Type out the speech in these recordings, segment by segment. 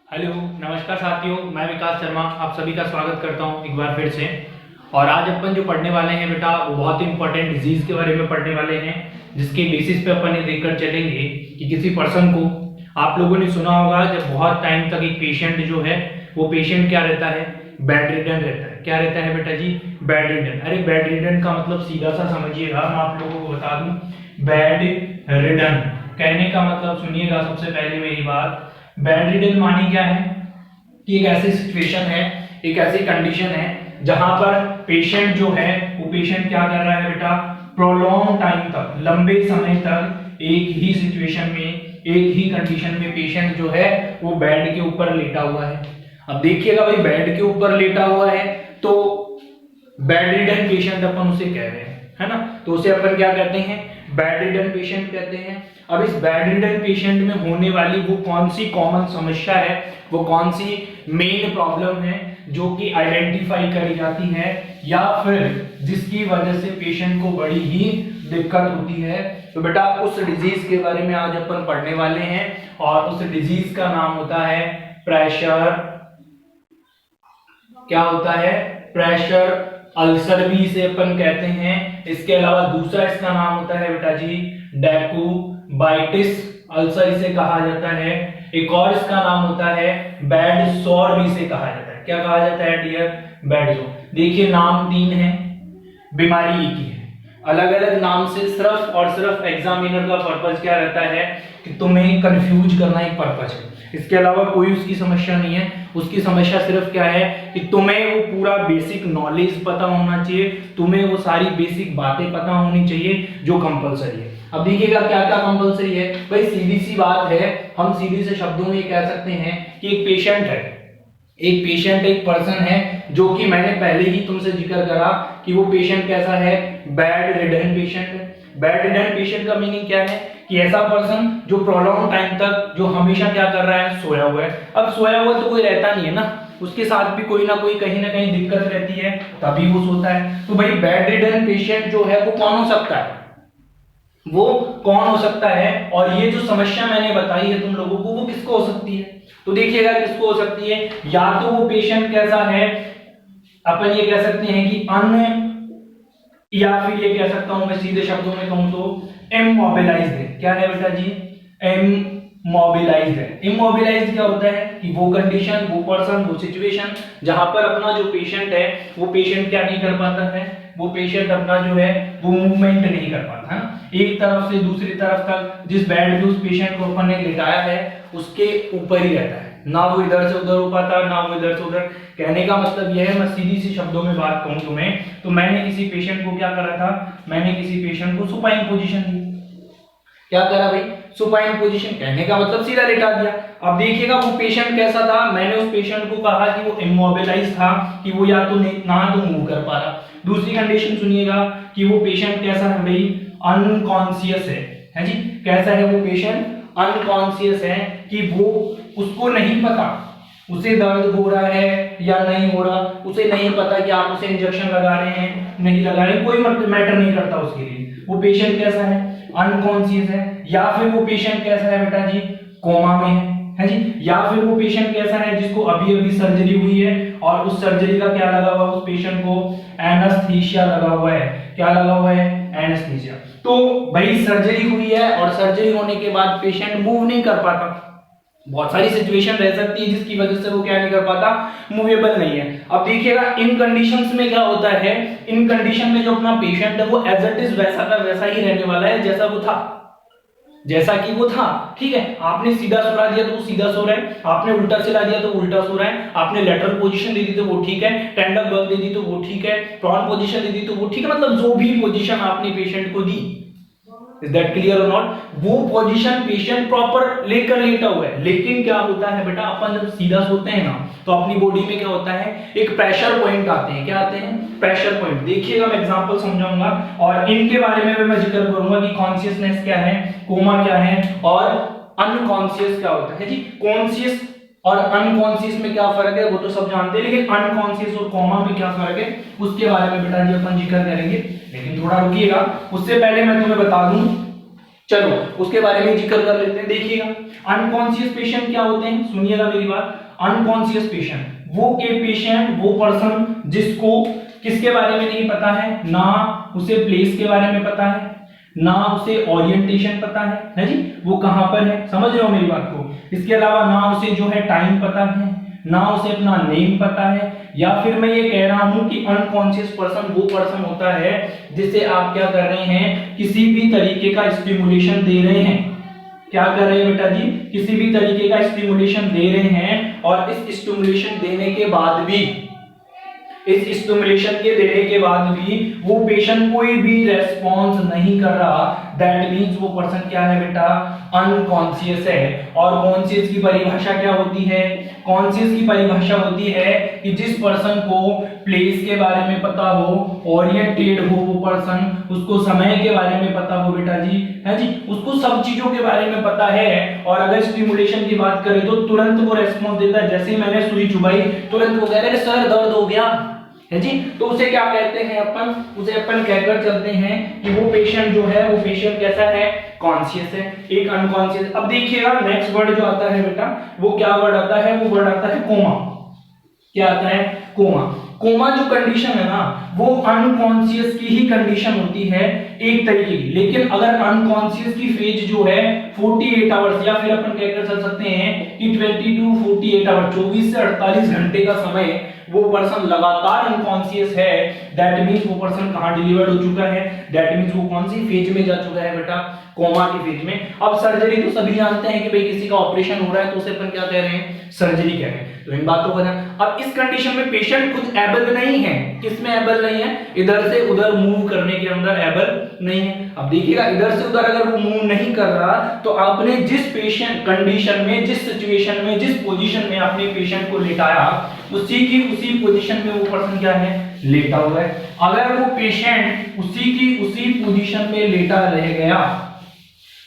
Hello, नमस्कार साथियों। मैं विकास शर्मा आप सभी का स्वागत करता हूं एक बार फिर से। और आज अपन जो पढ़ने वाले हैं बेटा वो बहुत ही इंपॉर्टेंट डिजीज के बारे में पढ़ने वाले हैं, जिसके बेसिस पे अपन ये देखकर चलेंगे कि किसी पर्सन को, आप लोगों ने सुना होगा जब बहुत टाइम तक एक पेशेंट जो है वो पेशेंट क्या रहता है, बेड रिडन रहता है। क्या रहता है बेटा जी? Bedridden. अरे बेड रिडन का मतलब सीधा सा समझिएगा, मैं आप लोगों को बता दूं। बेड रिडन कहने का मतलब सुनिएगा, सबसे पहले मेरी बात। बेड रिडन मानी क्या है कि एक ऐसी सिचुएशन है, एक ऐसी कंडीशन है जहां पर पेशेंट जो है वो पेशेंट क्या कर रहा है बेटा, प्रोलॉन्ग टाइम तक, लंबे समय तक एक ही सिचुएशन में, एक ही कंडीशन में पेशेंट जो है वो बेड के ऊपर लेटा हुआ है। अब देखिएगा भाई, बेड के ऊपर लेटा हुआ है तो बेड रिडन पेशेंट अपन उसे कह रहे हैं, है ना। तो उसे अपन क्या कहते हैं? बेड रिडन पेशेंट कहते हैं। अब इस बेड रिडन पेशेंट में होने वाली वो कौन सी कॉमन समस्या है, वो कौन सी मेन प्रॉब्लम है जो कि आइडेंटिफाई करी जाती है, या फिर जिसकी वजह से पेशेंट को बड़ी ही दिक्कत होती है? तो बेटा उस डिजीज के बारे में आज अपन पढ़ने वाले हैं, और उस डिजीज का नाम होता है प्रेशर। क्या होता है? प्रेशर अल्सर भी इसे अपन कहते हैं। इसके अलावा दूसरा इसका नाम होता है बेटा जी डेकुबाइटिस अल्सर इसे कहा जाता है। एक और इसका नाम होता है बेड सोर भी इसे कहा जाता है। क्या कहा जाता है डियर? बेड सोर। देखिए नाम तीन है, बीमारी एक ही है, अलग अलग नाम से। सिर्फ और सिर्फ एग्जामिनर का पर्पज क्या रहता है कि तुम्हें कंफ्यूज करना एक पर्पज है। इसके अलावा कोई उसकी समस्या नहीं है। उसकी समस्या सिर्फ क्या है कि तुम्हें वो पूरा बेसिक नॉलेज पता होना चाहिए, तुम्हें वो सारी बेसिक बातें पता होनी चाहिए जो कंपलसरी है। अब देखिएगा क्या क्या कंपलसरी है भाई। सीधी सी बात है, हम सीधी से शब्दों में कह सकते हैं कि एक पेशेंट है, एक पर्सन है जो कि मैंने पहले ही तुमसे जिक्र करा कि वो पेशेंट कैसा है, बेड रिडन पेशेंट है। बेड रिडन पेशेंट का मीनिंग क्या है कि ऐसा पर्सन जो प्रोलॉन्ग टाइम तक, जो हमेशा क्या कर रहा है, सोया हुआ है। अब सोया हुआ तो कोई रहता नहीं है ना, उसके साथ भी कोई ना कोई कहीं ना कहीं दिक्कत रहती है, तभी वो सोता है। तो भाई बेड रिडन पेशेंट जो है वो कौन हो सकता है? वो कौन हो सकता है? और ये जो समस्या मैंने बताई है तुम लोगों को, वो किसको हो सकती है? तो देखिएगा किसको हो सकती है। या तो वो पेशेंट कैसा है, अपन ये कह सकते हैं कि अन, या फिर ये कह सकता हूं मैं सीधे शब्दों में कहूं तो इमोबिलाइज्ड है। क्या है बेटा जी? इमोबिलाइज्ड है। इमोबिलाइज्ड क्या होता है कि वो कंडीशन, वो पर्सन, वो सिचुएशन जहां पर अपना जो पेशेंट है वो पेशेंट क्या नहीं कर पाता है, वो पेशेंट अपना जो है वो मूवमेंट नहीं कर पाता है ना, एक तरफ से दूसरी तरफ तक। जिस बेड पे उस पेशेंट को अपन ने लिटाया है उसके ऊपर ही रहता है, ना वो इधर से उधर हो पाता, ना वो इधर से उधर। कहने का मतलब यह है, मैं सीधी सी शब्दों में बात कहूं तुम्हें, तो मैंने किसी पेशेंट को क्या करा था, मैंने किसी पेशेंट को सुपाइन पोजीशन दी। क्या करा भाई? Supine position. कहने का मतलब सीधा लेटा दिया। अब देखिएगा वो पेशेंट कैसा था, मैंने उस पेशेंट को कहा कि वो इमोबिलाइज था, कि वो या तो ना तो मूव कर पा रहा। दूसरी कंडीशन सुनिएगा कि वो पेशेंट कैसा है भाई, अनकॉन्शियस है जी। कैसा है वो पेशेंट? अनकॉन्शियस है, कि वो, उसको नहीं पता उसे दर्द हो रहा है या नहीं हो रहा, उसे नहीं पता कि आप उसे इंजेक्शन लगा रहे हैं नहीं लगा रहे हैं, कोई मैटर नहीं करता उसके लिए। वो पेशेंट कैसा है? अनकॉन्शियस है। या फिर वो पेशेंट कैसा है बेटा जी? कोमा में है जी। या फिर वो पेशेंट कैसा है जिसको अभी अभी सर्जरी हुई है, और उस सर्जरी का क्या लगा हुआ, उस पेशेंट को एनेस्थीसिया लगा हुआ है। क्या लगा हुआ है? एनेस्थीसिया। तो भाई सर्जरी हुई है, और सर्जरी होने के बाद पेशेंट मूव नहीं कर पाता। बहुत सारी सिचुएशन रह सकती है जिसकी वजह से वो क्या नहीं कर पाता, मूवेबल नहीं है। अब देखिएगा इन कंडीशंस में क्या होता है, इन कंडीशन में जो अपना पेशेंट है वो एज इट इज वैसा का वैसा ही रहने वाला है जैसा वो था, जैसा कि वो था। ठीक है, आपने सीधा सुला दिया तो वो सीधा सो रहा है, आपने उल्टा सिला दिया तो उल्टा सो रहा है, आपने लेटरल पोजीशन दे दी तो वो ठीक है, टेंडर बर्ग दे दी तो वो ठीक है, प्रॉन पोजीशन दे दी तो वो ठीक है। मतलब जो भी पोजीशन आपने पेशेंट को दी, इज दैट क्लियर और नॉट? वो पोजीशन पेशेंट प्रॉपर लेकर लेटा हुआ है। लेकिन क्या होता है बेटा, अपन जब सीधा सोते हैं ना तो अपनी बॉडी में क्या होता है, एक प्रेशर पॉइंट आते हैं। क्या आते हैं? Pressure point. देखिएगा मैं एग्जांपल समझाऊंगा, और इनके बारे में भी मैं जिक्र करूंगा कि कॉन्शियसनेस क्या है, कोमा क्या है, और अनकॉन्शियस क्या होता है जी। कॉन्शियस और अनकॉन्शियस में क्या फर्क है वो तो सब जानते हैं, लेकिन अनकॉन्शियस और कोमा में क्या फर्क है उसके बारे में बेटा जी अपन जिक्र करेंगे। लेकिन थोड़ा रुकिएगा, उससे पहले मैं तुम्हें बता दूं चलो उसके बारे में जिक्र कर लेते हैं। देखिएगा अनकॉन्शियस पेशेंट क्या होते हैं, सुनिएगा मेरी बात। अनकॉन्शियस पेशेंट वो पेशेंट, वो पर्सन जिसको किसके बारे में नहीं पता है, ना उसे प्लेस के बारे में पता है, ना उसे ओरिएंटेशन पता है जी, वो कहां पर है, समझ रहे हो मेरी बात को। इसके अलावा ना उसे जो है टाइम पता है, ना उसे अपना नेम पता है, या फिर मैं ये कह रहा हूं कि अनकॉन्शियस पर्सन वो पर्सन होता है जिसे आप क्या कर रहे हैं, किसी भी तरीके का स्टिमुलेशन दे रहे हैं। क्या कर रहे हैं बेटा जी, किसी भी तरीके का स्टिमुलेशन दे रहे हैं, और इस स्टिमुलेशन देने के बाद भी, इस स्टिमुलेशन के देने के बाद भी वो पेशेंट कोई भी रेस्पॉन्स नहीं कर रहा, दैट मींस वो पर्सन क्या है बेटा, अनकॉन्शियस है। और कॉन्शियस की परिभाषा क्या होती है, कॉन्शियस की परिभाषा होती है कि जिस पर्सन को प्लेस के बारे में पता हो, ओरिएंटेड हो वो पर्सन, उसको समय के बारे में पता हो बेटा जी, है जी, उसको सब चीजों के बारे में पता है, और अगर स्टिमुलेशन की बात करें तो तुरंत वो रेस्पॉन्स देता है। जैसे ही मैंने सुई चुभाई तुरंत वो कह रहे हैं सर दर्द हो गया, है जी, तो उसे क्या कहते हैं अपन, उसे अपन कहकर चलते हैं कि वो पेशेंट जो है, वो पेशेंट कैसा है, कॉन्शियस है, एक अनकॉन्शियस। अब देखिएगा नेक्स्ट वर्ड जो आता है बेटा, वो क्या वर्ड आता है, वो वर्ड आता है कोमा। क्या आता है, कोमा। कोमा जो कंडीशन है ना, वो अनकॉन्शियस की ही कंडीशन होती है एक तरीके की, लेकिन अगर अनकॉन्शियस की फेज जो है 48 आवर्स, या फिर अपन कहकर चल सकते हैं कि 20 to 48 आवर्स, 24 से 48 घंटे का समय वो पर्सन लगातार अनकॉन्शियस है, दैट मींस वो पर्सन कहां डिलीवर्ड हो चुका है, दैट मींस वो कौन सी फेज में जा चुका है बेटा, कोमा की फेज में। अब सर्जरी तो सभी जानते हैं कि भाई किसी का ऑपरेशन हो रहा है तो उसे अपन क्या कह रहे हैं, सर्जरी कह रहे हैं, तो इन बातों को ध्यान। अब इस कंडीशन में पेशेंट खुद एबल नहीं है, किसमें एबल नहीं है, इधर से उधर मूव करने के अंदर एबल नहीं है। अब देखिएगा इधर से उधर अगर वो मूव नहीं कर रहा, तो आपने जिस पेशेंट कंडीशन में, जिस सिचुएशन में, जिस पोजीशन में आपने पेशेंट को लेटाया, उसी पोजीशन में वो पर्सन क्या है, लेटा हुआ है। अगर वो पेशेंट उसी पोजीशन में लेटा रह गया,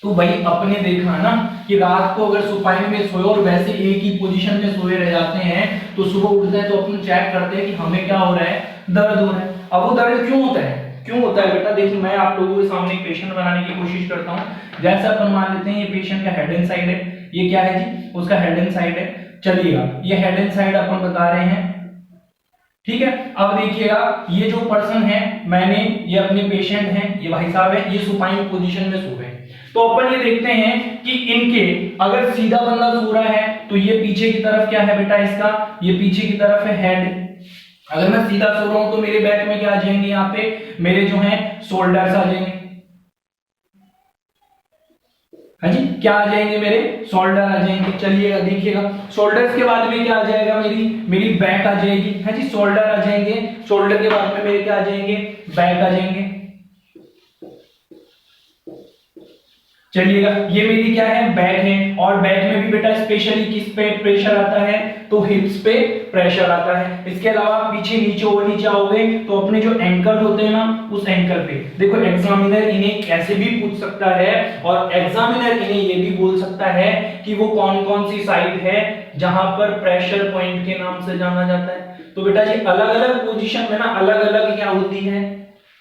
तो भाई अपने देखा ना कि रात को अगर सुपाइन में सोए और वैसे एक ही पोजीशन में सोए रह जाते हैं, तो सुबह उठते हैं तो अपन चेक करते हैं कि हमें क्या हो रहा है, दर्द हो रहा है। अब वो दर्द क्यों होता है, क्यों होता है बेटा, देखिए मैं आप लोगों के सामने एक पेशेंट बनाने की कोशिश करता हूं। जैसे अपन मान लेते हैं ये पेशेंट का हेड एंड साइड है, ये क्या है जी, उसका हेड एंड साइड है। चलिएगा ये हेड एंड साइड अपन बता रहे हैं, ठीक है। अब देखिएगा ये जो पर्सन है, मैंने ये अपने पेशेंट हैं, ये भाई साहब है, ये सुपाइन पोजीशन में सो गए। तो अपन ये देखते हैं कि इनके अगर सीधा बंदा सो रहा है तो ये पीछे की तरफ क्या है बेटा, इसका ये पीछे की तरफ है हेड। अगर मैं सीधा सो रहा हूं तो मेरे बैक में क्या आ जाएंगे, यहाँ पे मेरे जो है शोल्डर्स आ जाएंगे, हाँ जी, क्या आ जाएंगे, मेरे शोल्डर आ जाएंगे। चलिएगा देखिएगा शोल्डर्स के बाद में क्या आ जाएगा, मेरी बैक आ जाएगी, हाँ जी, शोल्डर आ जाएंगे, शोल्डर के बाद में मेरे क्या आ जाएंगे, बैक आ जाएंगे। चलिएगा ये मेरी क्या है, बैक है, और बैक में भी बेटा स्पेशली किस पे प्रेशर आता है, तो हिप्स पे प्रेशर आता है। इसके अलावा पीछे नीचे और नीचे आओगे तो अपने जो एंकल होते हैं ना, उस एंकल पे देखो, एग्जामिनर इन्हें कैसे भी पूछ सकता है, और एग्जामिनर इन्हें ये भी बोल सकता है कि वो कौन कौन सी साइड है जहां पर प्रेशर पॉइंट के नाम से जाना जाता है। तो बेटा जी अलग अलग पोजीशन में ना अलग अलग क्या होती है,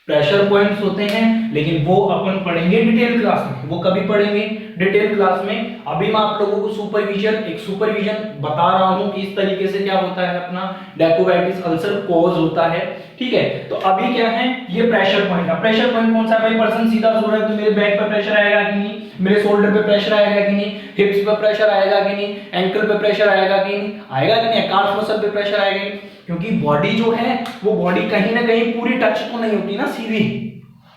प्रेशर पॉइंट्स होते हैं, लेकिन वो अपन पढ़ेंगे डिटेल क्लास में, वो कभी पढ़ेंगे डिटेल क्लास में। अभी मैं आप लोगों को सुपरविजन बता रहा हूं कि इस तरीके से क्या होता है, अपना डेकोवाइटिस अल्सर कॉज होता है, ठीक है। तो अभी क्या है, ये प्रेशर पॉइंट है। प्रेशर पॉइंट कौन सा है भाई, पर्सन सीधा सो रहा है तो मेरे बैक पे प्रेशर आएगा कि नहीं, मेरे शोल्डर पे प्रेशर आएगा कि नहीं, हिप्स पे प्रेशर आएगा कि नहीं, एंकल पे प्रेशर आएगा कि नहीं, आएगा कि नहीं, कार्फ मसल पे प्रेशर आएगा कि नहीं, क्योंकि बॉडी जो है वो बॉडी कहीं ना कहीं पूरी टच तो नहीं होती ना, सीधी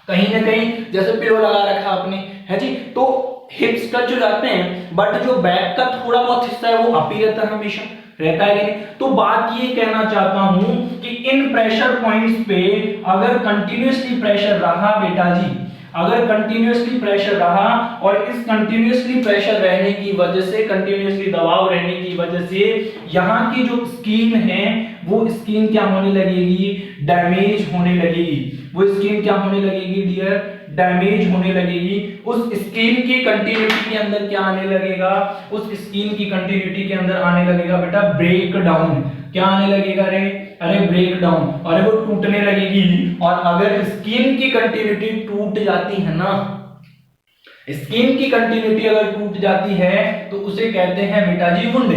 कहीं ना कहीं जैसे पिलो लगा रखा आपने, है जी, तो हिप्स टच हो जाते हैं, बट जो बैक का थोड़ा बहुत हिस्सा है वो अप ही रहता है, हमेशा रहता है कि नहीं। तो बात ये कहना चाहता हूं कि इन प्रेशर पॉइंट्स पे अगर कंटिन्यूअसली प्रेशर रहा बेटा जी, अगर कंटिन्यूअसली प्रेशर रहा, और इस कंटिन्यूअसली प्रेशर रहने की वजह से, कंटिन्यूअसली दबाव रहने की वजह से यहाँ की जो स्किन है वो स्किन क्या होने लगेगी, डैमेज होने लगेगी। वो स्किन क्या होने लगेगी डियर, डैमेज होने लगेगी। उस स्किन की कंटिन्यूटी के अंदर क्या आने लगेगा, उस स्किन की कंटिन्यूटी के अंदर आने लगेगा बेटा ब्रेक डाउन। क्या आने लगेगा रे, अरे ब्रेक डाउन, अरे वो टूटने लगेगी। और अगर स्किन की कंटिन्यूटी टूट जाती है ना, स्किन की कंटिन्यूटी अगर टूट जाती है तो उसे कहते हैं बेटा जी वुंड,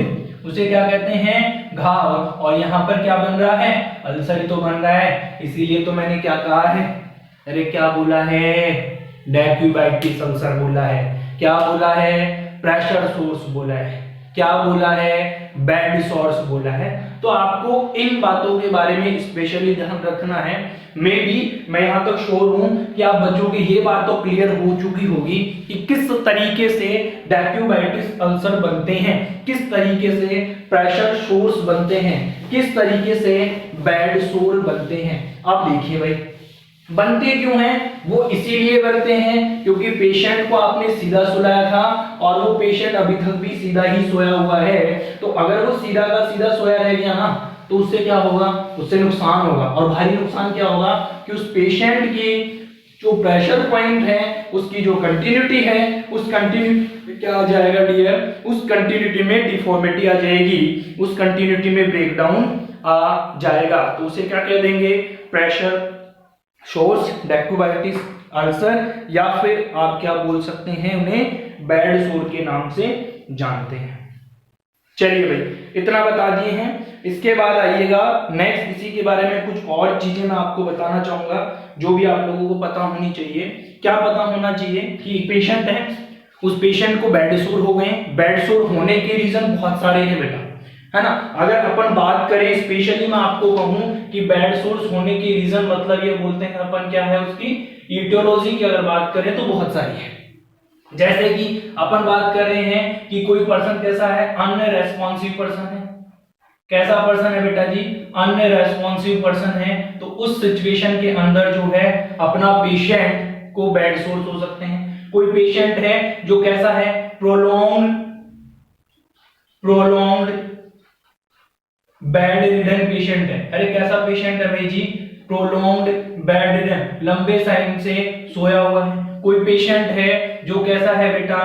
उसे क्या कहते हैं घाव। और यहाँ पर क्या बन रहा है, अल्सर ही तो बन रहा है। इसीलिए तो मैंने क्या कहा है, अरे क्या बोला है, डेक्यूबाइटिस अल्सर बोला है, क्या बोला है, प्रेशर सोर्स बोला है, क्या बोला है, बेड सोर्स बोला है। तो आपको इन बातों के बारे में स्पेशली ध्यान रखना है। मैं यहां तक श्योर हूं कि आप बच्चों की ये बात तो क्लियर हो चुकी होगी कि किस तरीके से डेक्यूबाइटिस अल्सर बनते हैं, किस तरीके से प्रेशर सोर्स बनते हैं, किस तरीके से बेड सोर बनते हैं। अब देखिए भाई, बनते क्यों हैं, वो इसीलिए बनते हैं क्योंकि पेशेंट को आपने सीधा सुलाया था और वो पेशेंट अभी तक भी सीधा ही सोया हुआ है। तो अगर वो सीधा का सीधा सोया रह गया ना तो उससे क्या होगा, उससे नुकसान होगा। और भारी नुकसान क्या होगा कि उस पेशेंट की जो प्रेशर पॉइंट है, उसकी जो कंटिन्यूटी है, उस कंटिन्यूटी क्या आ जाएगा डियर, उस कंटिन्यूटी में डिफॉर्मिटी आ जाएगी, उस कंटिन्यूटी में ब्रेकडाउन आ जाएगा। तो उसे क्या कह देंगे, प्रेशर सोर्स डेक्यूबाइटिस अल्सर, या फिर आप क्या बोल सकते हैं, उन्हें बेड सोर के नाम से जानते हैं। चलिए भाई, इतना बता दिए हैं। इसके बाद आइएगा नेक्स्ट, इसी के बारे में कुछ और चीजें मैं आपको बताना चाहूंगा जो भी आप लोगों को पता होनी चाहिए। क्या पता होना चाहिए कि पेशेंट है, उस पेशेंट को बेड सोर हो गए। बेड सोर होने के रीजन बहुत सारे हैं बेटा, है ना। अगर अपन बात करें स्पेशली मैं आपको कहूं कि बेड सोर्स होने के रीजन मतलब ये बोलते हैं अपन क्या है, उसकी ईटियोलॉजी की अगर बात करें तो बहुत सारी है। जैसे कि अपन बात कर रहे हैं कि कोई पर्सन कैसा है, अनरेस्पॉन्सिव पर्सन है। कैसा पर्सन है बेटा जी, अनरेस्पॉन्सिव पर्सन है। तो उस सिचुएशन के अंदर जो है अपना पेशेंट को बेड सोर्स हो सकते हैं। कोई पेशेंट है जो कैसा है, प्रोलॉन्ग्ड बेड रिडन पेशेंट है। अरे कैसा पेशेंट है भाई जी, प्रोलॉन्ग्ड बेड रिडन, लंबे टाइम से सोया हुआ है। कोई पेशेंट है जो कैसा है बेटा,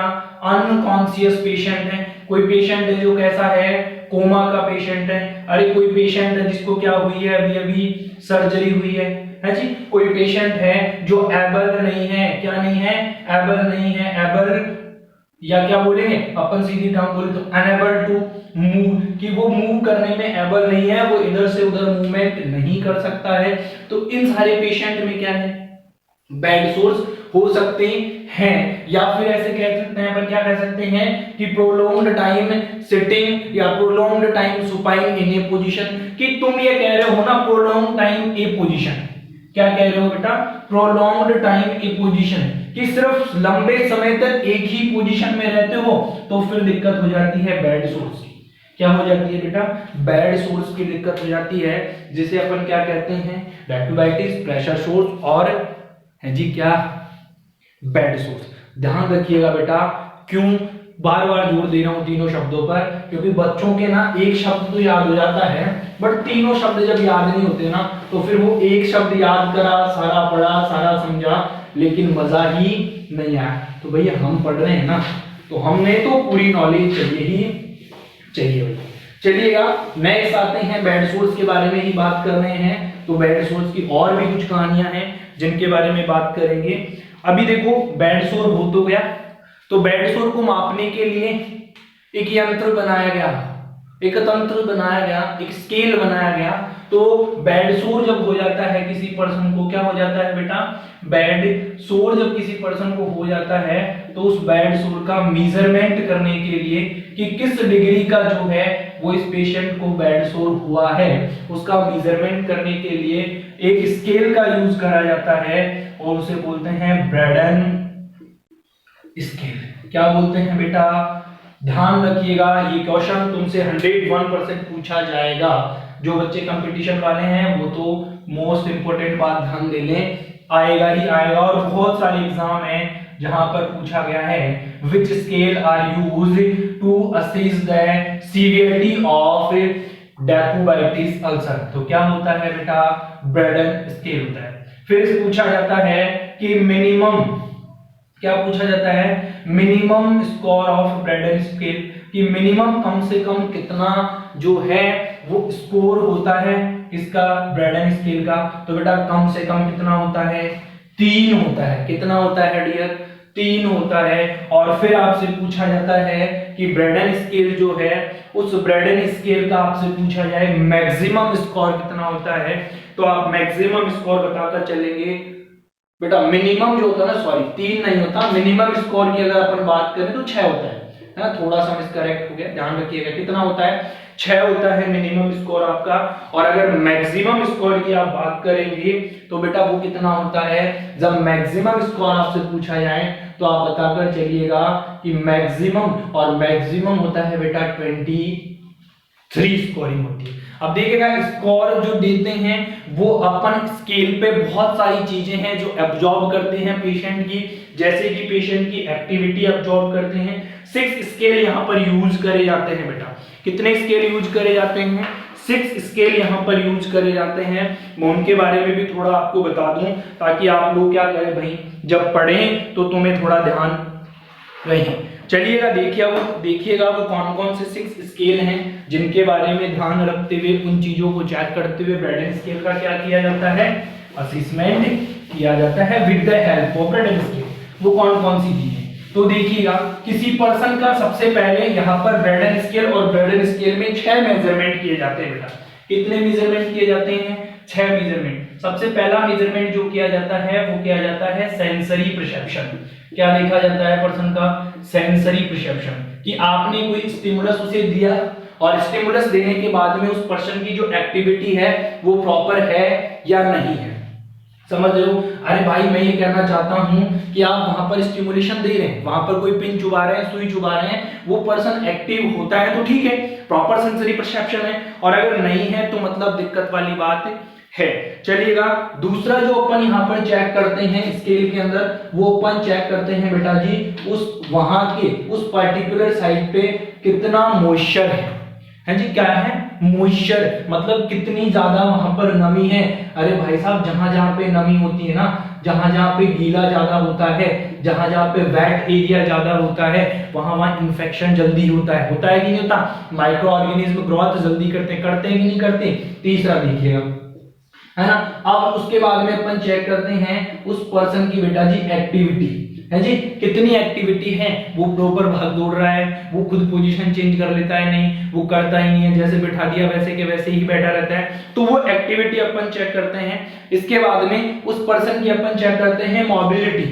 अनकॉन्शियस पेशेंट है। कोई पेशेंट है जो कैसा है, कोमा का पेशेंट है। अरे कोई पेशेंट है जिसको क्या हुई है, अभी अभी सर्जरी हुई है जी। कोई पेशेंट है जो एबल नहीं है, क्या नहीं है, एबल नहीं है, एबल या क्या बोलेंगे अपन सीधी टर्म बोले तो अनएबल टू मूव, कि वो मूव करने में एबल नहीं है, वो इधर से उधर मूवमेंट नहीं कर सकता है। तो इन सारे पेशेंट में क्या है, बेड सोर्स हो सकते हैं। या फिर ऐसे कह सकते हैं, अपन क्या कह सकते हैं कि प्रोलॉन्ग्ड टाइम सिटिंग या प्रोलॉन्ग्ड टाइम सुपाइन इन ए पोजीशन, कि तुम ये कह रहे हो ना प्रोलॉन्ग टाइम ए पोजीशन, क्या कह रहे हो बेटा, प्रोलॉन्ग्ड टाइम ए पोजीशन, कि सिर्फ लंबे समय तक एक ही पोजीशन में रहते हो तो फिर दिक्कत हो जाती है बेड सोर्स की। क्या हो जाती है बेटा, बेड सोर्स की दिक्कत हो जाती है, जिसे अपन क्या कहते हैं, डेक्यूबाइटिस, प्रेशर सोर्स और है जी क्या, बेड सोर्स। ध्यान रखिएगा बेटा, क्यों बार बार जोर दे रहा हूं तीनों शब्दों पर, क्योंकि बच्चों के ना एक शब्द तो याद हो जाता है, बट तीनों शब्द जब याद नहीं होते ना तो फिर वो एक शब्द याद करा, सारा पढ़ा, सारा समझा, लेकिन मजा ही नहीं आया। तो भैया हम पढ़ रहे हैं ना, तो हमने तो पूरी नॉलेज चाहिए भाई। चलिएगा नेक्स्ट आते हैं, बेड सोर्स के बारे में ही बात कर रहे हैं। तो बेड सोर्स की और भी कुछ कहानियां हैं जिनके बारे में बात करेंगे। अभी देखो बेड सोर हो तो गया, तो बेड सोर को मापने के लिए एक यंत्र बनाया गया, एक तंत्र बनाया गया, एक स्केल बनाया गया। तो बेड सोर जब हो जाता है किसी पर्सन को, क्या हो जाता है बेटा, बेड सोर जब किसी पर्सन को हो जाता है तो उस बेड सोर का मेजरमेंट करने के लिए कि किस डिग्री का जो है वो इस पेशेंट को बेड सोर हुआ है, उसका मेजरमेंट करने के लिए एक स्केल का यूज करा जाता है और उसे बोलते हैं ब्रैडन स्केल। क्या बोलते हैं बेटा, ध्यान रखिएगा, ये क्वेश्चन तुमसे 101% पूछा जाएगा। जो बच्चे कंपटीशन वाले हैं वो तो मोस्ट इंपोर्टेंट बात ध्यान दे लें, आएगा ही आएगा। और बहुत सारे एग्जाम हैं जहां पर पूछा गया है which scale are used to assess the severity of decubitus ulcer. तो क्या होता है बेटा, ब्रैडन स्केल होता है। फिर पूछा जाता है कि मिनिमम, क्या पूछा जाता है, minimum score of Braden scale, कि मिनिमम कम से कम कितना जो है वो स्कोर होता है इसका ब्रैडन स्केल का। तो बेटा कम से कम कितना होता है, 3 होता है। कितना होता है डियर, 3 होता है। और फिर आपसे पूछा जाता है कि ब्रेडन स्केल जो है, उस ब्रेडन स्केल का आपसे पूछा जाए मैक्सिमम स्कोर कितना होता है, तो आप मैक्सिमम स्कोर बताकर चलेंगे बेटा। मिनिमम जो होता है ना, सॉरी 3 नहीं होता, मिनिमम स्कोर की अगर अपन बात करें तो 6 होता है ना, थोड़ा सा मिस करेक्ट हो गया, ध्यान रखिएगा। कितना होता है? 6 होता है मिनिमम स्कोर आपका। और अगर मैक्सिमम स्कोर की आप बात करेंगे तो बेटा वो कितना होता है? जब मैक्सिमम स्कोर आपसे पूछा जाए तो आप बताकर चलिएगा कि मैक्सिमम, और मैक्सिमम होता है बेटा 23 स्कोरिंग होती है। अब देखिएगा स्कोर जो देते हैं वो अपन स्केल पे बहुत सारी चीजें हैं जो एब्जॉर्ब करते हैं पेशेंट की, जैसे कि पेशेंट की एक्टिविटी एब्जॉर्ब करते हैं। 6 स्केल यहाँ पर यूज करे जाते हैं बेटा। कितने स्केल यूज करे जाते हैं? 6 स्केल यहाँ पर यूज करे जाते हैं। मैं उनके बारे में भी थोड़ा आपको बता दूं ताकि आप लोग क्या करें भाई, जब पढ़ें तो तुम्हें थोड़ा ध्यान रहे। चलिएगा देखिएगा वो कौन कौन से 6 स्केल हैं जिनके बारे में ध्यान रखते हुए, उन चीजों को चेक करते हुए ब्रेडन स्केल का क्या किया जाता है? असेसमेंट किया जाता है with the help of Brydon scale. वो कौन कौन सी चीजें? तो देखिएगा किसी पर्सन का सबसे पहले यहाँ पर ब्रेडन स्केल, और ब्रेडन स्केल में 6 मेजरमेंट किए जाते हैं बेटा। कितने मेजरमेंट किए जाते हैं? 6 मेजरमेंट। सबसे पहला मेजरमेंट जो किया जाता है वो किया जाता है सेंसरी परसेप्शन। क्या देखा जाता है पर्सन का? सेंसरी परसेप्शन, कि आपने कोई स्टिमुलस उसे दिया और स्टिमुलस देने के बाद में उस पर्सन की जो एक्टिविटी है वो प्रॉपर है या नहीं है। समझ रहे हो? अरे भाई मैं ये कहना चाहता हूं कि आप वहां पर स्टिमुलेशन दे रहे हैं, वहां पर कोई पिन चुबा रहे हैं, सुई चुबा रहे हैं, वो पर्सन एक्टिव होता है तो ठीक है, प्रॉपर सेंसरी परसेप्शन है। और अगर नहीं है तो मतलब दिक्कत वाली बात है। चलिएगा दूसरा जो अपन यहाँ पर चेक करते हैं स्केल के अंदर, वो अपन चेक करते हैं बेटा जी उस वहां के उस पर्टिकुलर साइड पे कितना मॉइस्चर है जी। क्या है? मॉइस्चर, मतलब कितनी ज्यादा वहां पर नमी है। अरे भाई साहब जहां जहां पे नमी होती है ना, जहां जहां पे गीला ज्यादा होता है, जहां जहां पे वेट एरिया ज्यादा होता है, वहां वहां इन्फेक्शन जल्दी होता है कि नहीं होता? माइक्रो ऑर्गेनिज्म ग्रोथ जल्दी करते हैं कि नहीं करते? तीसरा देखिएगा, है ना। अब उसके बाद में अपन चेक करते हैं उस पर्सन की बेटा जी एक्टिविटी, है जी, कितनी एक्टिविटी है, वो प्रॉपर भाग दौड़ रहा है, वो खुद पोजीशन चेंज कर लेता है नहीं, वो करता ही नहीं है, जैसे बिठा दिया वैसे के वैसे ही बैठा रहता है, तो वो एक्टिविटी अपन चेक करते हैं। इसके बाद में उस पर्सन की अपन चेक करते हैं मोबिलिटी।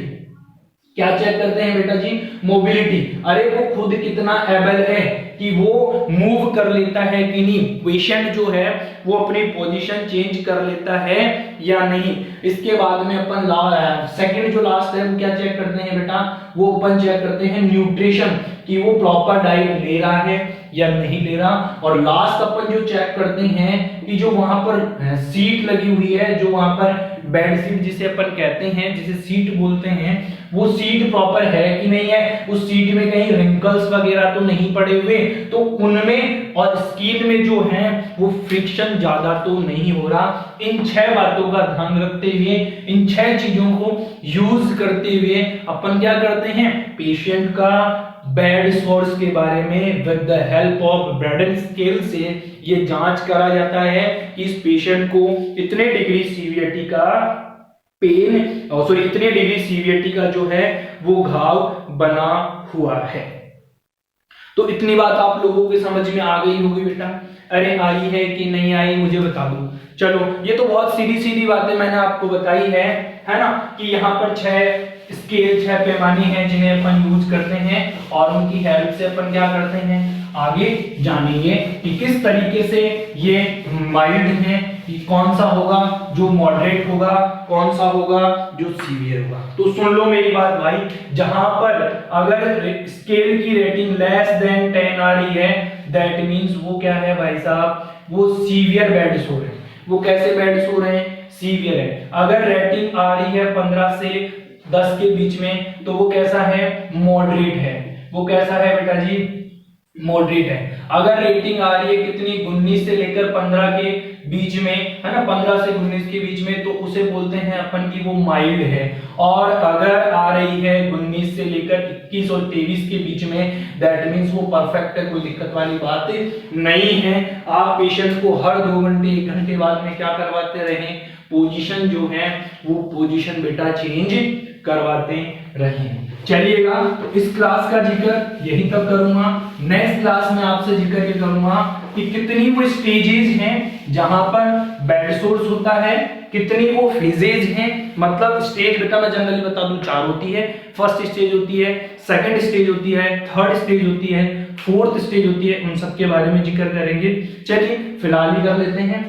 क्या चेक करते हैं बेटा जी? मोबिलिटी। अरे वो खुद कितना एबल है कि वो मूव कर लेता है कि नहीं, पेशेंट जो है वो अपनी पोजीशन चेंज कर लेता है या नहीं। इसके बाद में अपन सेकंड जो लास्ट है वो क्या चेक करते हैं बेटा? वो अपन चेक करते हैं न्यूट्रिशन, कि वो प्रॉपर डाइट ले रहा है या नहीं ले रहा। और लास्ट अपन जो चेक करते हैं कि जो वहां पर सीट लगी हुई है, जो वहां पर बेड सीट जिसे अपन कहते हैं, जिसे सीट बोलते हैं, वो सीट प्रॉपर है कि नहीं है, उस सीट में कहीं रिंकल्स वगैरह तो नहीं पड़े हुए, तो उनमें और स्किन में जो है वो फ्रिक्शन ज्यादा तो नहीं हो रहा। इन 6 बातों का ध्यान रखते हुए, इन 6 चीजों को यूज करते हुए अपन क्या करते हैं? पेशेंट का बेड सोर्स के बारे में with the help of Brydon scale से ये जांच करा जाता है कि इस पेशेंट को इतने डिग्री सीवियरिटी का पेन, इतने डिग्री सीवियरिटी का जो है वो घाव बना हुआ है। तो इतनी बात आप लोगों के समझ में आ गई होगी बेटा। अरे आई है कि नहीं आई मुझे बता दो। चलो ये तो बहुत सीधी सीधी बातें मैंने आपको बताई है ना, कि यहाँ पर 6 स्केल 6 पैमाने हैं जिन्हें अपन यूज करते हैं, और उनकी हेल्प से अपन क्या करते हैं, आगे जानेंगे कि किस तरीके से ये माइल्ड है, कि कौन सा होगा जो मॉडरेट होगा, कौन सा होगा जो सीवियर होगा। तो सुन लो मेरी बात भाई, जहां पर अगर स्केल की रेटिंग लेस देन 10 आ रही है, दैट मींस वो क्या है भाई साहब, वो सीवियर बेड सोर है। वो कैसे बेड सोर है? सीवियर है। अगर रेटिंग आ रही है 15 से 10 के बीच में, तो वो कैसा है? मॉडरेट है। वो कैसा है बेटा जी? मॉडरेट है। अगर रेटिंग आ रही है कितनी? 19 से लेकर 15 के बीच में, है ना, 15 से 19 के बीच में, तो उसे बोलते हैं अपन की वो माइल्ड है। और अगर आ रही है 19 से लेकर 21 और 23 के बीच में, दैट मींस वो परफेक्ट है, कोई दिक्कत वाली बात नहीं है। आप पेशेंट को हर 2 घंटे 1 घंटे बाद में क्या करवाते रहें? पोजीशन जो है वो पोजीशन बेटा चेंज करवाते रहें। चलिएगा, तो इस क्लास का जिक्र यही तक करूंगा। नेक्स्ट क्लास में आपसे जिक्र ये करूंगा कि कितनी वो स्टेजेस हैं जहां पर बेड सोर्स होता है, कितनी वो फेजेज हैं। मतलब स्टेज बेटा मैं जनरली बता दूं 4 होती है। फर्स्ट स्टेज होती है, सेकंड स्टेज होती है, थर्ड स्टेज होती है, फोर्थ स्टेज होती है। उन सब के बारे में जिक्र करेंगे। चलिए फिलहाल ही कर लेते हैं।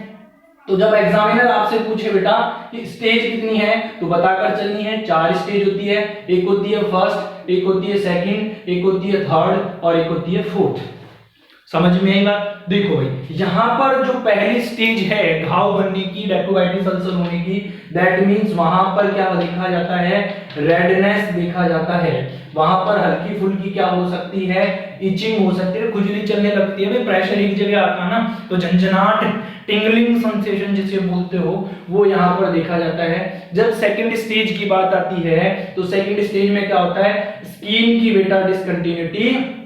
तो जब एग्जामिनर आपसे पूछे बेटा कि स्टेज कितनी है तो बताकर चलनी है। 4 स्टेज होती है, एक होती है फर्स्ट, एक होती है सेकंड, एक होती है थर्ड और एक होती है फोर्थ। समझ में आई बात? देखो भाई, यहां पर जो पहली स्टेज है घाव बनने की, डेकोवाइटिस अल्सर होने की, दैट मींस वहां पर क्या देखा जाता है, रेडनेस देखा जाता है। वहां पर हल्की फुल्की क्या हो सकती है, इचिंग हो सकती है, खुजली चलने लगती है। भाई प्रेशर एक जगह आता है ना, तो झंझनाट, टिंगलिंग सेंसेशन जिसे बोलते हो, वो यहाँ पर देखा जाता है। जब सेकंड स्टेज की बात आती है तो सेकंड स्टेज में क्या होता है, स्किन की बेटा डिसकंटिन्यूटी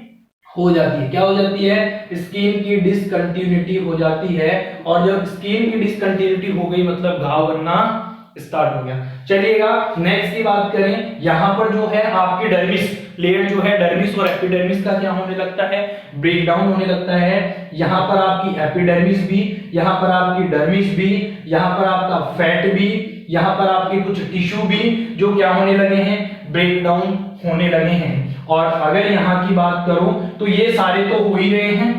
हो जाती है। क्या हो जाती है, स्किन की डिसकंटिन्यूटी हो जाती है। और जब स्किन की डिसकंटिन्यूटी हो गई मतलब घाव बनना स्टार्ट हो गया। चलिएगा नेक्स्ट की बात करें। यहां पर जो है आपकी डर्मिस लेयर जो है, डर्मिस और एपिडर्मिस का क्या होने लगता है, ब्रेक डाउन होने लगता है। यहां पर आपकी एपिडर्मिस भी, यहां पर आपकी डर्मिस भी, यहां पर आपका फैट भी, यहां पर आपके कुछ टिश्यू भी जो क्या होने लगे हैं, ब्रेक डाउन होने लगे हैं। और अगर यहां की बात करूं तो ये सारे तो हो ही रहे हैं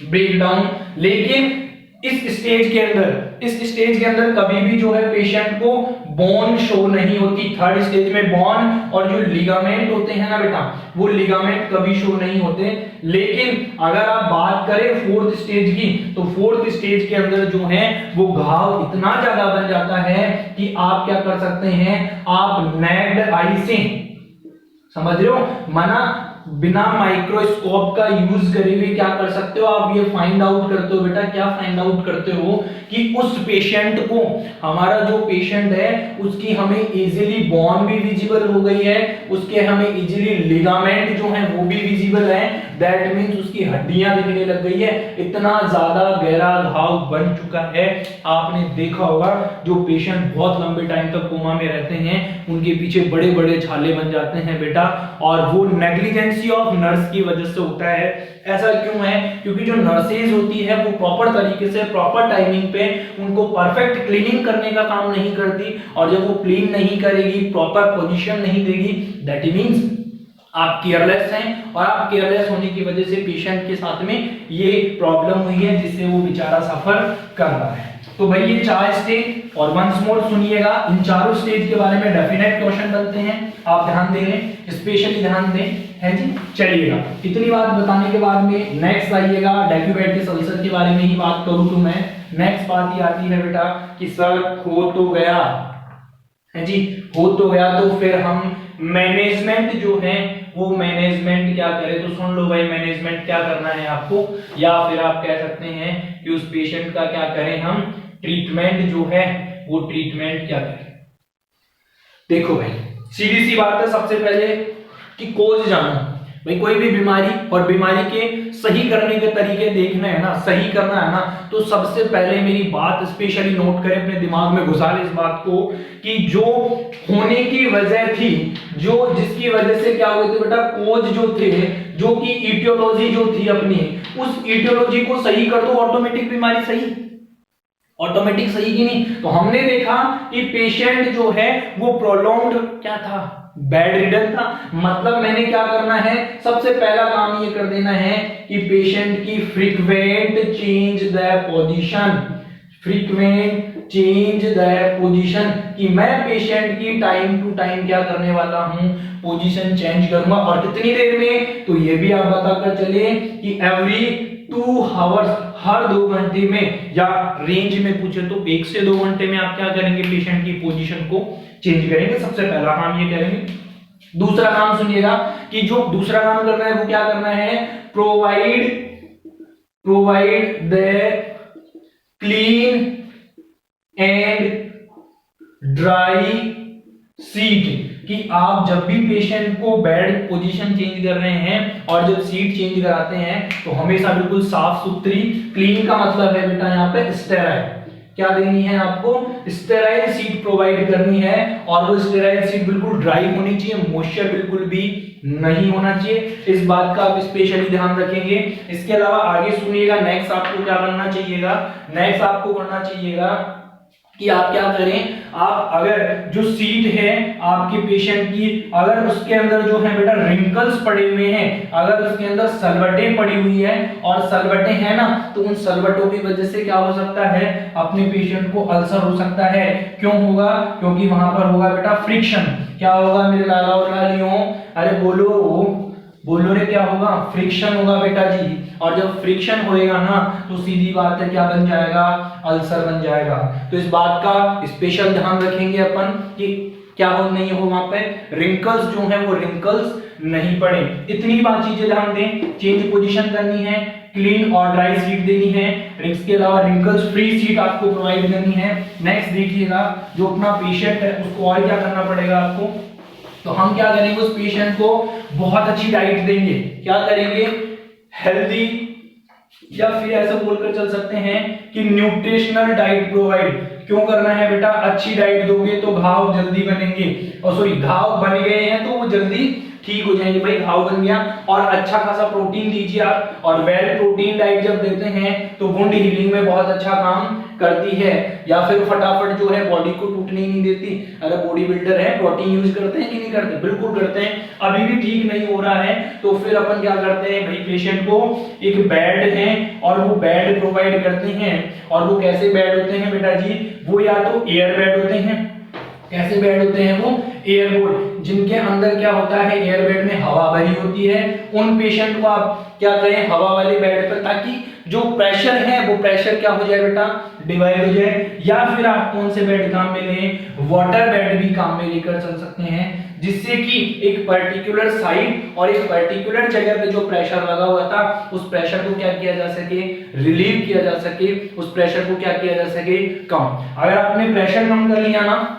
ब्रेक डाउन। लेकिन इस स्टेज के अंदर कभी भी जो है पेशेंट को बोन शो नहीं होती। थर्ड स्टेज में बोन और जो लिगामेंट होते हैं ना बेटा, वो लिगामेंट कभी शो नहीं होते। लेकिन अगर आप बात करें फोर्थ स्टेज की, तो फोर्थ स्टेज के अंदर जो है वो घाव इतना ज्यादा बन जाता है कि आप क्या कर सकते हैं, आप नेक्ड आई से, समझ रहे हो, माना बिना माइक्रोस्कोप का यूज करे हुए क्या कर सकते हो आप, ये फाइंड आउट करते हो बेटा। क्या फाइंड आउट करते हो कि उस पेशेंट को, हमारा जो पेशेंट है उसकी हमें इजीली बोन भी विजिबल हो गई है, उसके हमें इजीली लिगामेंट जो है वो भी विजिबल है। दैट मींस उसकी हड्डियां दिखने लग गई है, इतना ज्यादा गहरा घाव बन चुका है। आपने देखा होगा जो पेशेंट बहुत लंबे टाइम तक कोमा में रहते हैं उनके पीछे बड़े बड़े छाले बन जाते हैं बेटा, और वो नेग्लिजेंसी ऑफ नर्स की वजह से होता है। ऐसा क्यों है, क्योंकि जो नर्सेज होती है वो प्रॉपर तरीके से प्रॉपर टाइमिंग पे उनको परफेक्ट क्लीनिंग करने का काम नहीं करती, और जब वो क्लीन नहीं करेगी, प्रॉपर पोजीशन नहीं देगी, दैट मींस आप केयरलेस हैं, और आप केयरलेस होने की वजह से पेशेंट के साथ में ये प्रॉब्लम हुई है जिससे वो बेचारा सफर कर रहा है। तो भाई ये 4 स्टेज, और वंस मोर सुनिएगा, इन चारों स्टेज के बारे में डेफिनेट क्वेश्चन बनते हैं, आप ध्यान दे लें, स्पेशली ध्यान दें, है जी। चलिएगा, इतनी बात बताने के बाद में नेक्स्ट आइएगा, डेक्यूबाइटिस अल्सर के बारे में ही बात करूं तो मैं नेक्स्ट बात ही आती है बेटा कि सर हो तो गया है जी, हो तो गया, तो फिर हम मैनेजमेंट जो है वो मैनेजमेंट क्या करें। तो सुन लो भाई, मैनेजमेंट क्या करना है आपको, या फिर आप कह सकते हैं कि उस पेशेंट का क्या करें, हम ट्रीटमेंट जो है वो ट्रीटमेंट क्या करें। देखो भाई सीधी सी बात है, सबसे पहले कि कोज जानो भाई, कोई भी बीमारी और बीमारी के सही करने के तरीके देखना है ना, सही करना है ना, तो सबसे पहले मेरी बात स्पेशली नोट करें, अपने दिमाग में घुसा ले इस बात को कि जो होने की वजह थी, जो जिसकी वजह से क्या हुए थे बेटा, कोज जो थे, जो कि इटियोलॉजी जो थी अपनी, उस इटियोलॉजी को सही कर दो, ऑटोमेटिक बीमारी सही, ऑटोमेटिक सही की नहीं। तो हमने देखा कि पेशेंट जो है वो प्रोलॉन्ग्ड क्या था, बेड रिडन था। मतलब मैंने क्या करना है, सबसे पहला काम ये कर देना है कि पेशेंट की frequent change the position, frequent change the position, कि मैं पेशेंट की टाइम टू टाइम क्या करने वाला हूं, पोजीशन चेंज करूंगा। और कितनी देर में, तो ये भी आप बताकर चले कि एवरी 2 आवर्स, हर 2 घंटे में, या रेंज में पूछे तो 1 से 2 घंटे में आप क्या करेंगे, पेशेंट की पोजीशन को चेंज करेंगे। सबसे पहला काम ये करेंगे। दूसरा काम सुनिएगा कि जो दूसरा काम करना है वो क्या करना है, provide the clean and dry seat, कि आप जब भी पेशेंट को बेड पोजीशन चेंज कर रहे हैं और जब सीट चेंज कराते हैं तो हमेशा बिल्कुल साफ सुथरी, क्लीन का मतलब है बेटा यहाँ पे स्टेराइल, क्या देनी है आपको, स्टेराइल सीट प्रोवाइड करनी है, और वो स्टेराइल सीट बिल्कुल ड्राई होनी चाहिए, मॉइस्चर बिल्कुल भी नहीं होना चाहिए। इस बात का आप स्पेशली ध्यान रखेंगे। इसके अलावा आगे सुनिएगा, नेक्स्ट आपको क्या करना चाहिएगा, नेक्स्ट आपको करना चाहिएगा कि आप क्या करें, आप अगर जो सीट है आपके पेशेंट की, अगर उसके अंदर जो है बेटा रिंकल्स पड़े हुए हैं, अगर उसके अंदर सलवटें पड़ी हुई है और सलवटें हैं ना, तो उन सलवटों की वजह से क्या हो सकता है, अपने पेशेंट को अल्सर हो सकता है। क्यों होगा, क्योंकि वहां पर होगा बेटा फ्रिक्शन। क्या होगा मेरे लाला और लालियों, अरे बोलो रे, क्या होगा, फ्रिक्शन होगा बेटा जी। और जब फ्रिक्शन होएगा ना तो सीधी बात है क्या बन जाएगा, अल्सर बन जाएगा। तो इस बात का स्पेशल ध्यान रखेंगे अपन कि क्या हो नहीं हो, वहां पे रिंकल्स जो है वो रिंकल्स नहीं पड़े। इतनी बात चीजें ध्यान दें, चेंज पोजीशन करनी है, क्लीन और ड्राई सीट देनी है, इसके अलावा रिंकल्स फ्री सीट आपको प्रोवाइड करनी है। नेक्स्ट देखिएगा, जो अपना पेशेंट है उसको और क्या करना पड़ेगा आपको, तो हम क्या करेंगे, उस पेशेंट को बहुत अच्छी डाइट देंगे। क्या करेंगे, हेल्दी, या फिर ऐसा बोलकर चल सकते हैं कि न्यूट्रिशनल डाइट प्रोवाइड। क्यों करना है बेटा, अच्छी डाइट दोगे तो घाव जल्दी बनेंगे, और सॉरी घाव बन गए हैं तो वो जल्दी ठीक हो जाएंगे। भाई घाव बन गया, और अच्छा खासा प्रोटीन दीजिए आप, और वेल प्रोटीन डाइट जब देते हैं तो वुंड हीलिंग में बहुत अच्छा काम करती है, या फिर फटाफट जो है बॉडी को टूटने ही नहीं देती। अगर बॉडी बिल्डर है, प्रोटीन यूज करते हैं कि नहीं करते, बिल्कुल करते हैं। अभी भी ठीक नहीं हो रहा है तो फिर अपन क्या करते हैं भाई, पेशेंट को एक बेड है और वो बेड प्रोवाइड करते हैं। और वो कैसे बेड होते हैं बेटा जी, वो या तो एयर बेड होते हैं। कैसे बेड होते हैं वो, एयर बोर्ड, जिनके अंदर क्या होता है, एयर बेड में हवा भरी होती है। उन पेशेंट को आप क्या करें, हवा वाले बेड पर, ताकि जो प्रेशर है वो प्रेशर क्या हो जाए बेटा, डिवाइड हो जाए। या फिर आप कौन से बेड काम में लें, वाटर बेड भी काम में लेकर चल सकते हैं, जिससे कि एक पर्टिकुलर साइड और एक पर्टिकुलर जगह पे जो प्रेशर लगा हुआ था उस प्रेशर को क्या किया जा सके, रिलीव किया जा सके, उस प्रेशर को क्या किया जा सके, कम। अगर आपने प्रेशर कम कर लिया ना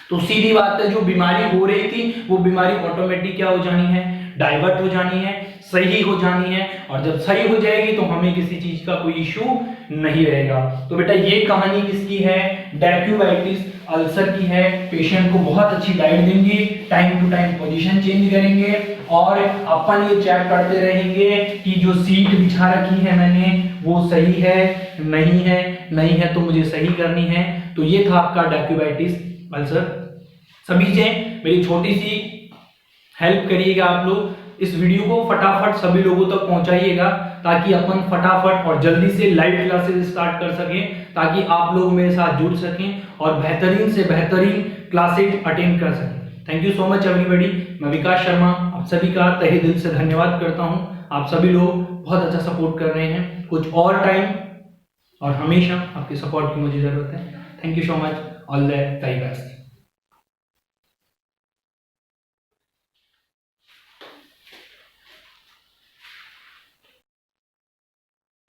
तो सीधी बात है, जो बीमारी हो रही थी वो बीमारी ऑटोमेटिक क्या हो जानी है, डाइवर्ट हो जानी है, सही हो जानी है। और जब सही हो जाएगी तो हमें किसी चीज का कोई इश्यू नहीं रहेगा। तो बेटा ये कहानी किसकी है, डैक्यूबाइटिस अल्सर की है। पेशेंट को बहुत अच्छी डाइट देंगे, time to time position change करेंगे, और अपन ये चेक करते रहेंगे कि जो सीट बिछा रखी है मैंने वो सही है नहीं है, नहीं है तो मुझे सही करनी है। तो ये था आपका डैक्यूबाइटिस अल्सर। सभी से मेरी छोटी सी हेल्प करिएगा, आप लोग इस वीडियो को फटाफट सभी लोगों तक पहुंचाइएगा, ताकि अपन फटाफट और जल्दी से लाइव क्लासेस स्टार्ट कर सकें, ताकि आप लोग मेरे साथ जुड़ सकें और बेहतरीन से बेहतरीन क्लासेस अटेंड कर सकें। Thank you so much everybody. मैं विकास शर्मा आप सभी का तहे दिल से धन्यवाद करता हूं। आप सभी लोग बहुत अच्छा सपोर्ट कर रहे हैं, कुछ और टाइम और हमेशा आपके सपोर्ट की मुझे जरूरत है। Thank you so much, all the very best.